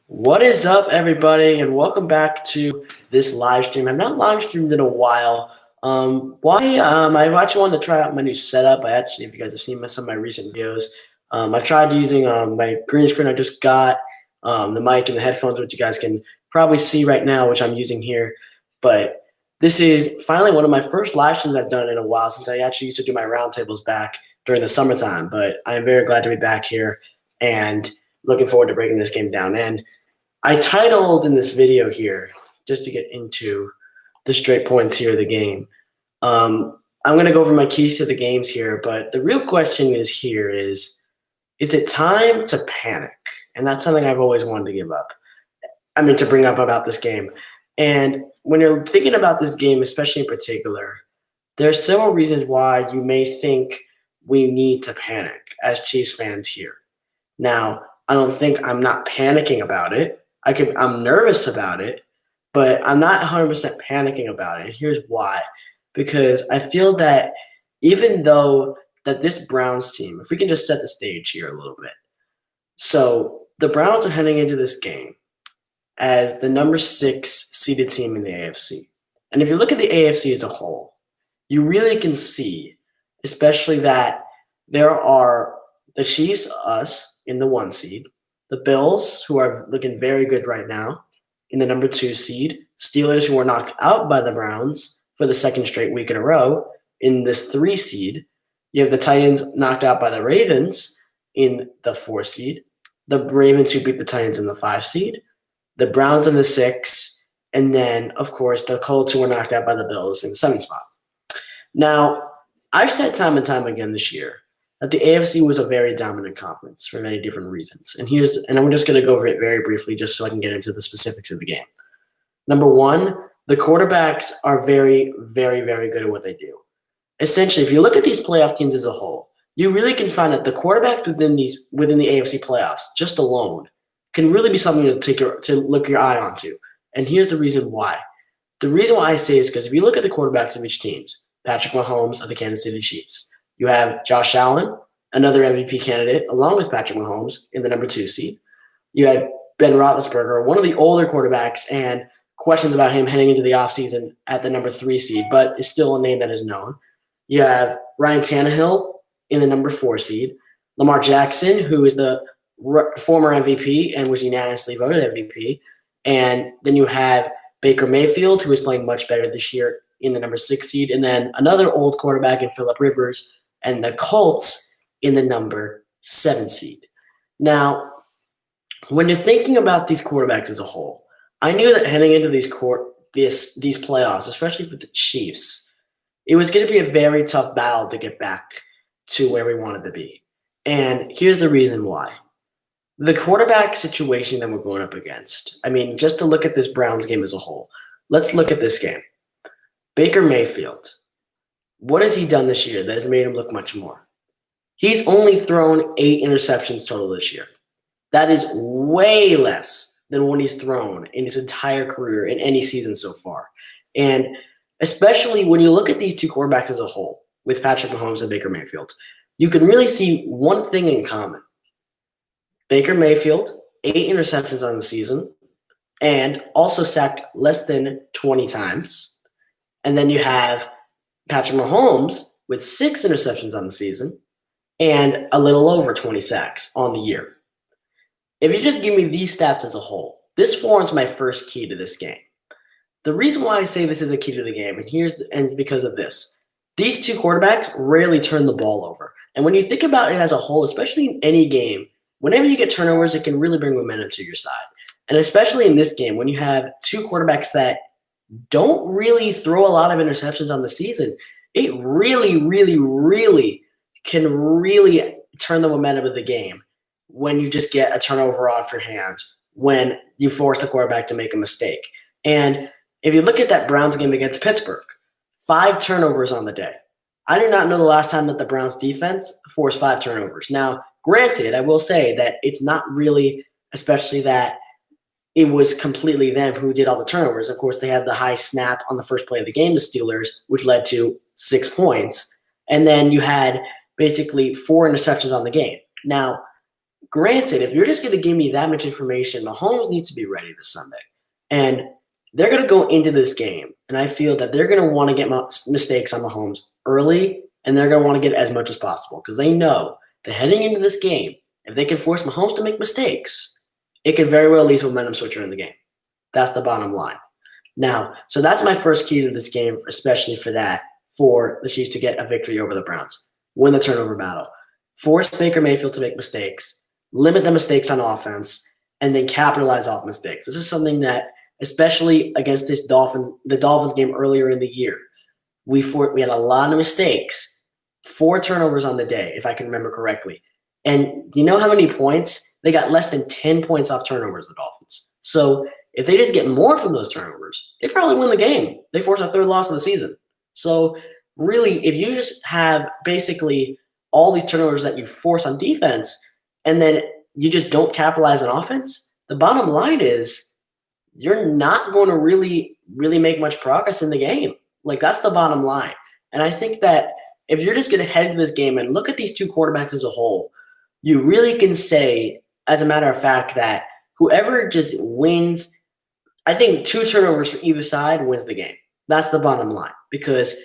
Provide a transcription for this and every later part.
What is up, everybody, and welcome back to this live stream. I've not live streamed in a while. Why? I actually wanted to try out my new setup. If you guys have seen some of my recent videos, I've tried using my green screen I just got, the mic and the headphones, which you guys can probably see right now, which I'm using here. But this is finally one of my first live streams I've done in a while since I actually used to do my roundtables back during the summertime. But I'm very glad to be back here and looking forward to breaking this game down. And I titled in this video here, just to get into the straight points here of the game. I'm going to go over my keys to the games here, but the real question is it time to panic? And that's something I've always wanted to bring up about this game. And when you're thinking about this game, especially in particular, there are several reasons why you may think we need to panic as Chiefs fans here. Now, I don't think I'm not panicking about it. I'm nervous about it, but I'm not 100% panicking about it. And here's why. Because I feel that even though that this Browns team, if we can just set the stage here a little bit. So the Browns are heading into this game as the number 6 seeded team in the AFC. And if you look at the AFC as a whole, you really can see, especially that there are the Chiefs, us, in the 1 seed, the Bills, who are looking very good right now, in the number 2 seed. Steelers, who were knocked out by the Browns for the second straight week in a row, in this 3 seed. You have the Titans knocked out by the Ravens in the 4 seed. The Ravens, who beat the Titans in the 5 seed. The Browns in the 6. And then, of course, the Colts, who were knocked out by the Bills in the 7th spot. Now, I've said time and time again this year that the AFC was a very dominant conference for many different reasons. And I'm just going to go over it very briefly just so I can get into the specifics of the game. Number 1, the quarterbacks are very, very, very good at what they do. Essentially, if you look at these playoff teams as a whole, you really can find that the quarterbacks within the AFC playoffs, just alone, can really be something to look your eye onto. And here's the reason why. The reason why I say is because if you look at the quarterbacks of each team, Patrick Mahomes of the Kansas City Chiefs, you have Josh Allen, another MVP candidate, along with Patrick Mahomes in the number 2 seed. You had Ben Roethlisberger, one of the older quarterbacks, and questions about him heading into the offseason at the number 3 seed, but is still a name that is known. You have Ryan Tannehill in the number 4 seed. Lamar Jackson, who is the former MVP and was unanimously voted MVP. And then you have Baker Mayfield, who is playing much better this year in the number 6 seed. And then another old quarterback in Phillip Rivers, and the Colts in the number 7 seed. Now, when you're thinking about these quarterbacks as a whole, I knew that heading into these playoffs, especially for the Chiefs, it was going to be a very tough battle to get back to where we wanted to be. And here's the reason why. The quarterback situation that we're going up against, just to look at this Browns game as a whole, let's look at this game. Baker Mayfield, what has he done this year that has made him look much more? He's only thrown 8 interceptions total this year. That is way less than what he's thrown in his entire career in any season so far. And especially when you look at these two quarterbacks as a whole, with Patrick Mahomes and Baker Mayfield, you can really see one thing in common. Baker Mayfield, 8 interceptions on the season, and also sacked less than 20 times. And then you have Patrick Mahomes with 6 interceptions on the season and a little over 20 sacks on the year. If you just give me these stats as a whole, this forms my first key to this game. The reason why I say this is a key to the game, and because of this. These two quarterbacks rarely turn the ball over. And when you think about it as a whole, especially in any game, whenever you get turnovers, it can really bring momentum to your side. And especially in this game, when you have two quarterbacks that don't really throw a lot of interceptions on the season, it really, really, really can really turn the momentum of the game when you just get a turnover off your hands, when you force the quarterback to make a mistake. And if you look at that Browns game against Pittsburgh, 5 turnovers on the day. I do not know the last time that the Browns defense forced 5 turnovers. Now, granted, I will say that it's not really, especially that it was completely them who did all the turnovers. Of course, they had the high snap on the first play of the game, the Steelers, which led to 6 points. And then you had basically 4 interceptions on the game. Now, granted, if you're just going to give me that much information, Mahomes needs to be ready this Sunday. And they're going to go into this game, and I feel that they're going to want to get mistakes on Mahomes early, and they're going to want to get as much as possible because they know that heading into this game, if they can force Mahomes to make mistakes, it could very well lead to a momentum switcher in the game. That's the bottom line. Now, so that's my first key to this game, especially for the Chiefs to get a victory over the Browns. Win the turnover battle. Force Baker Mayfield to make mistakes. Limit the mistakes on offense, and then capitalize off mistakes. This is something that, especially against the Dolphins game earlier in the year, we had a lot of mistakes. 4 turnovers on the day, if I can remember correctly. And you know how many points? They got less than 10 points off turnovers, the Dolphins. So if they just get more from those turnovers, they probably win the game. They force a 3rd loss of the season. So really, if you just have basically all these turnovers that you force on defense, and then you just don't capitalize on offense, the bottom line is you're not going to really make much progress in the game. Like, that's the bottom line. And I think that if you're just going to head into this game and look at these 2 quarterbacks as a whole, you really can say, as a matter of fact, that whoever just wins, I think 2 turnovers for either side wins the game. That's the bottom line, because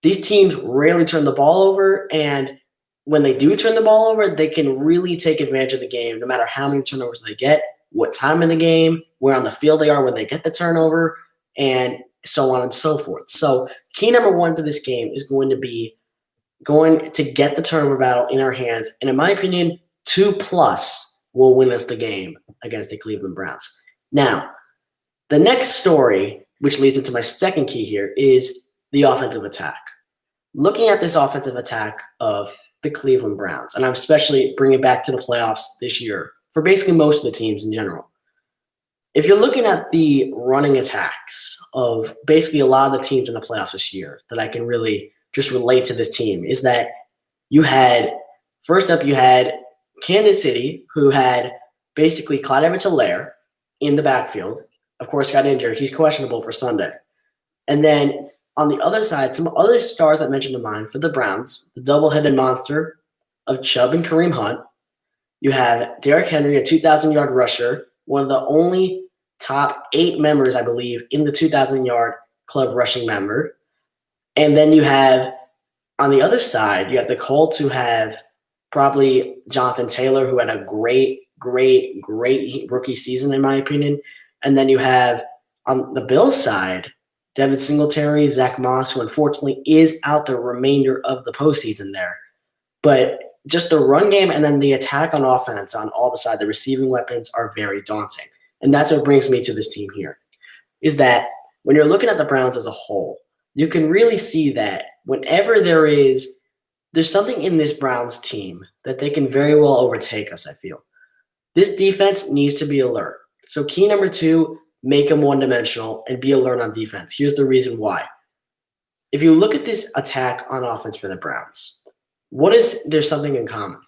these teams rarely turn the ball over, and when they do turn the ball over, they can really take advantage of the game no matter how many turnovers they get, what time in the game, where on the field they are when they get the turnover, and so on and so forth. So key number 1 to this game is going to get the turnover battle in our hands. And in my opinion, 2+ will win us the game against the Cleveland Browns. Now, the next story, which leads into my second key here, is the offensive attack. Looking at this offensive attack of the Cleveland Browns, and I'm especially bringing it back to the playoffs this year for basically most of the teams in general. If you're looking at the running attacks of basically a lot of the teams in the playoffs this year that I can really just relate to this team, is that you had Kansas City, who had basically Clyde Edwards-Helaire in the backfield. Of course, got injured. He's questionable for Sunday. And then on the other side, some other stars I mentioned to mind for the Browns, the double-headed monster of Chubb and Kareem Hunt. You have Derrick Henry, a 2,000-yard rusher, one of the only top 8 members, I believe, in the 2,000-yard club rushing member. And then you have, on the other side, you have the Colts, who have probably Jonathan Taylor, who had a great rookie season, in my opinion. And then you have, on the Bills side, Devin Singletary, Zach Moss, who unfortunately is out the remainder of the postseason there. But just the run game and then the attack on offense on all the side, the receiving weapons are very daunting. And that's what brings me to this team here, is that when you're looking at the Browns as a whole, you can really see that whenever there's something in this Browns team that they can very well overtake us, I feel. This defense needs to be alert. So key number 2, make them one-dimensional and be alert on defense. Here's the reason why. If you look at this attack on offense for the Browns, there's something in common.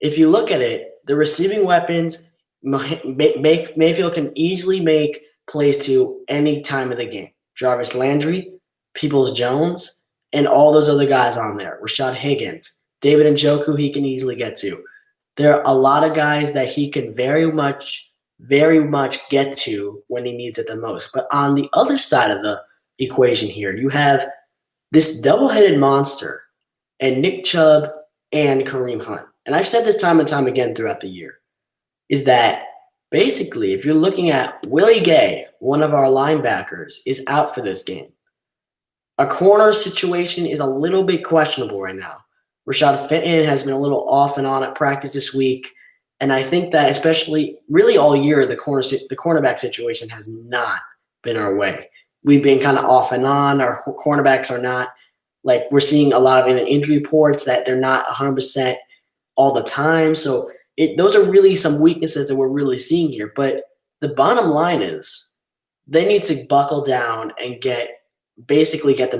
If you look at it, the receiving weapons, Mayfield can easily make plays to any time of the game. Jarvis Landry, Peoples-Jones, and all those other guys on there. Rashad Higgins, David Njoku, he can easily get to. There are a lot of guys that he can very much get to when he needs it the most. But on the other side of the equation here, you have this double-headed monster and Nick Chubb and Kareem Hunt. And I've said this time and time again throughout the year, is that basically if you're looking at Willie Gay, one of our linebackers, is out for this game. Our corner situation is a little bit questionable right now. Rashad Fenton has been a little off and on at practice this week. And I think that especially really all year, the cornerback situation has not been our way. We've been kind of off and on. Our cornerbacks are not, like, we're seeing a lot of in the injury reports that they're not 100% all the time. So those are really some weaknesses that we're really seeing here. But the bottom line is they need to buckle down and get them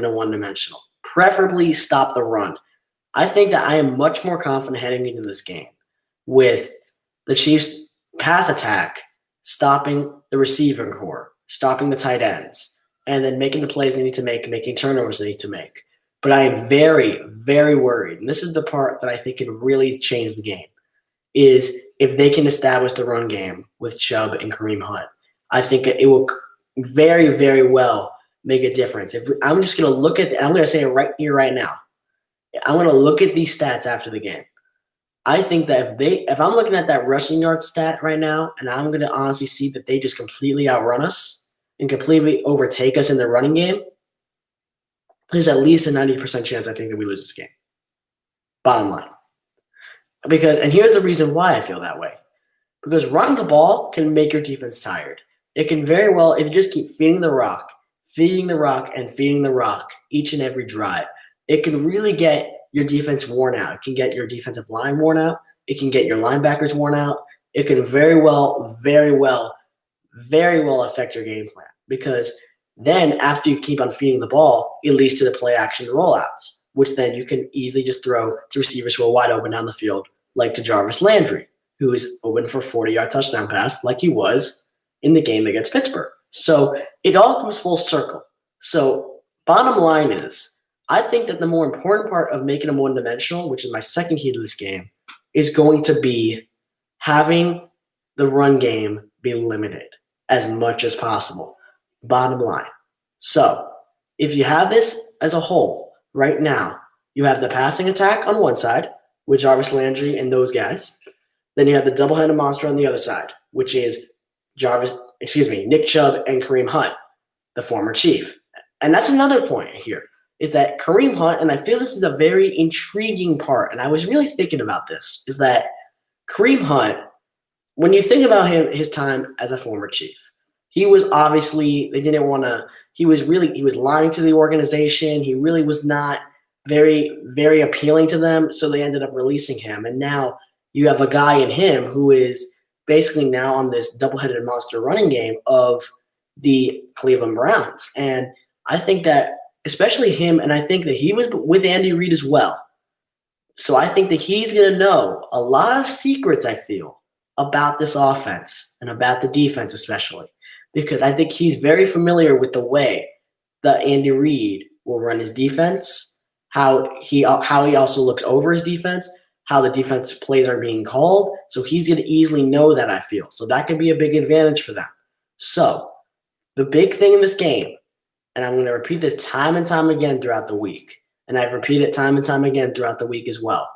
to one-dimensional. Preferably stop the run. I think that I am much more confident heading into this game with the Chiefs' pass attack stopping the receiving core, stopping the tight ends, and then making the plays they need to make, making turnovers they need to make. But I am very, very worried, and this is the part that I think can really change the game, is if they can establish the run game with Chubb and Kareem Hunt. I think it will very, very well make a difference. I'm just going to look at – I'm going to say it right here, right now. I'm going to look at these stats after the game. I think that if I'm looking at that rushing yard stat right now, and I'm going to honestly see that they just completely outrun us and completely overtake us in the running game, there's at least a 90% chance I think that we lose this game. Bottom line. And here's the reason why I feel that way. Because running the ball can make your defense tired. It can very well, if you just keep feeding the rock, and feeding the rock each and every drive, it can really get your defense worn out. It can get your defensive line worn out. It can get your linebackers worn out. It can very well affect your game plan. Because then after you keep on feeding the ball, it leads to the play action rollouts, which then you can easily just throw to receivers who are wide open down the field, like to Jarvis Landry, who is open for a 40-yard touchdown pass like he was in the game against Pittsburgh. So it all comes full circle. So bottom line is, I think that the more important part of making them one-dimensional, which is my second key to this game, is going to be having the run game be limited as much as possible. Bottom line. So if you have this as a whole right now, you have the passing attack on one side, with Jarvis Landry and those guys. Then you have the double-headed monster on the other side, which is Nick Chubb and Kareem Hunt, the former Chief. And that's another point here, is that Kareem Hunt, and I feel this is a very intriguing part, and I was really thinking about this, is that Kareem Hunt, when you think about his time as a former Chief, he was obviously, he was lying to the organization. He really was not very, very appealing to them, so they ended up releasing him. And now you have a guy in him who is basically now on this double-headed monster running game of the Cleveland Browns. And I think that especially him, and I think that he was with Andy Reid as well. So I think that he's going to know a lot of secrets, I feel, about this offense and about the defense especially, because I think he's very familiar with the way that Andy Reid will run his defense, how he also looks over his defense, how the defense plays are being called. So he's going to easily know that, I feel. So that could be a big advantage for them. So the big thing in this game, and I'm going to repeat this time and time again throughout the week, and I've repeated it time and time again throughout the week as well.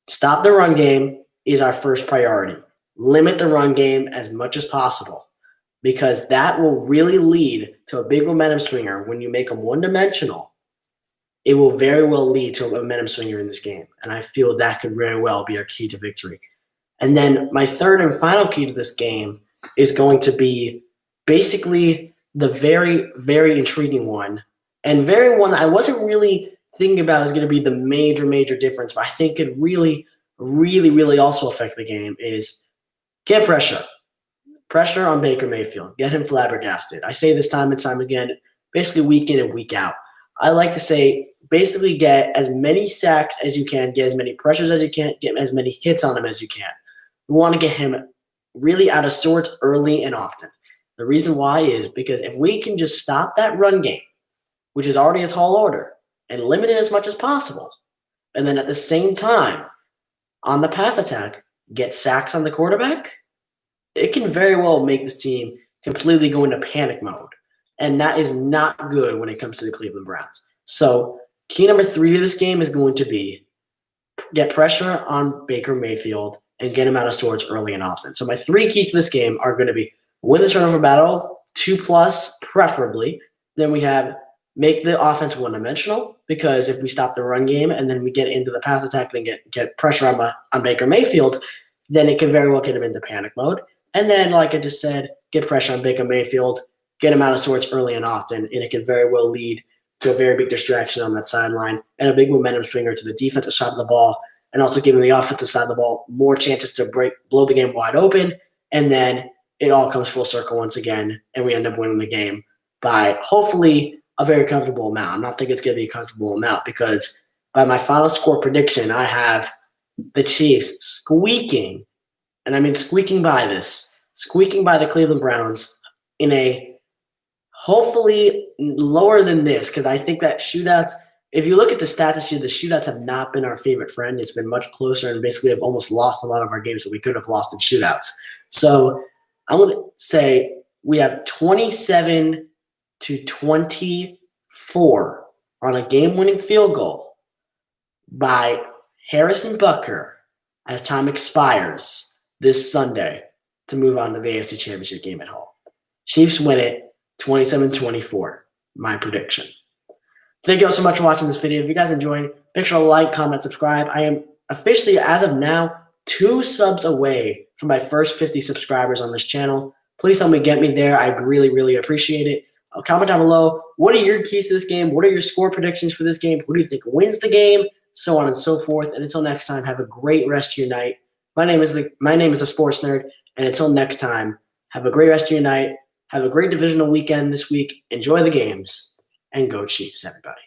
Stop the run game is our first priority. Limit the run game as much as possible, because that will really lead to a big momentum swinger. When you make them one-dimensional, it will very well lead to a momentum swinger in this game, and I feel that could very well be our key to victory. And then my third and final key to this game is going to be basically the very, very intriguing one, and very one I wasn't really thinking about is going to be the major, major difference, but I think it really, really, really also affect the game is get pressure. Pressure on Baker Mayfield. Get him flabbergasted. I say this time and time again, basically week in and week out. I like to say basically get as many sacks as you can, get as many pressures as you can, get as many hits on him as you can. You want to get him really out of sorts early and often. The reason why is because if we can just stop that run game, which is already a tall order, and limit it as much as possible, and then at the same time, on the pass attack, get sacks on the quarterback, it can very well make this team completely go into panic mode. And that is not good when it comes to the Cleveland Browns. So key number 3 to this game is going to be get pressure on Baker Mayfield and get him out of sorts early and often. So my 3 keys to this game are going to be win the turnover battle, 2+ preferably. Then we have make the offense one-dimensional, because if we stop the run game and then we get into the pass attack and get pressure on Baker Mayfield, then it can very well get him into panic mode. And then, like I just said, get pressure on Baker Mayfield, get him out of sorts early and often, and it can very well lead to a very big distraction on that sideline and a big momentum swinger to the defensive side of the ball, and also giving the offensive side of the ball more chances to blow the game wide open. And then it all comes full circle once again, and we end up winning the game by hopefully a very comfortable amount. I'm not thinking it's going to be a comfortable amount, because by my final score prediction, I have the Chiefs squeaking, and I mean squeaking by the Cleveland Browns in a hopefully lower than this, because I think that shootouts if you look at the stats this year, the shootouts have not been our favorite friend. It's been much closer, and basically have almost lost a lot of our games that we could have lost in shootouts. So I'm going to say we have 27-24 on a game-winning field goal by Harrison Butker as time expires this Sunday to move on to the AFC Championship game at home. Chiefs win it 27-24, my prediction. Thank you all so much for watching this video. If you guys enjoyed, make sure to like, comment, subscribe. I am officially, as of now, 2 subs away from my first 50 subscribers on this channel. Please help me get me there. I really, really appreciate it. Comment down below. What are your keys to this game? What are your score predictions for this game? Who do you think wins the game? So on and so forth. And until next time, have a great rest of your night. My name is a Sports Nerd. And until next time, have a great rest of your night. Have a great divisional weekend this week. Enjoy the games. And go Chiefs, everybody.